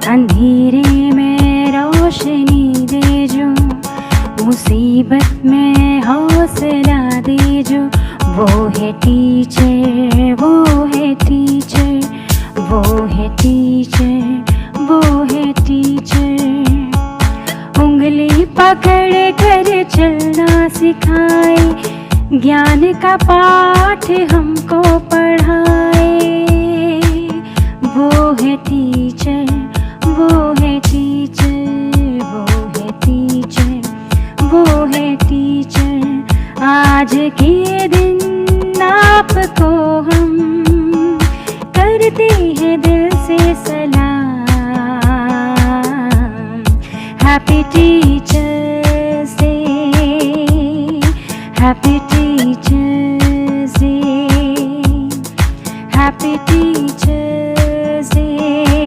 अंधेरे में रोशनी दे जो, मुसीबत में हौसला दे जो। वो है टीचर, वो है टीचर, वो है टीचर, वो है टीचर। उंगली पकड़ कर चलना सिखाए, ज्ञान का पाठ हमको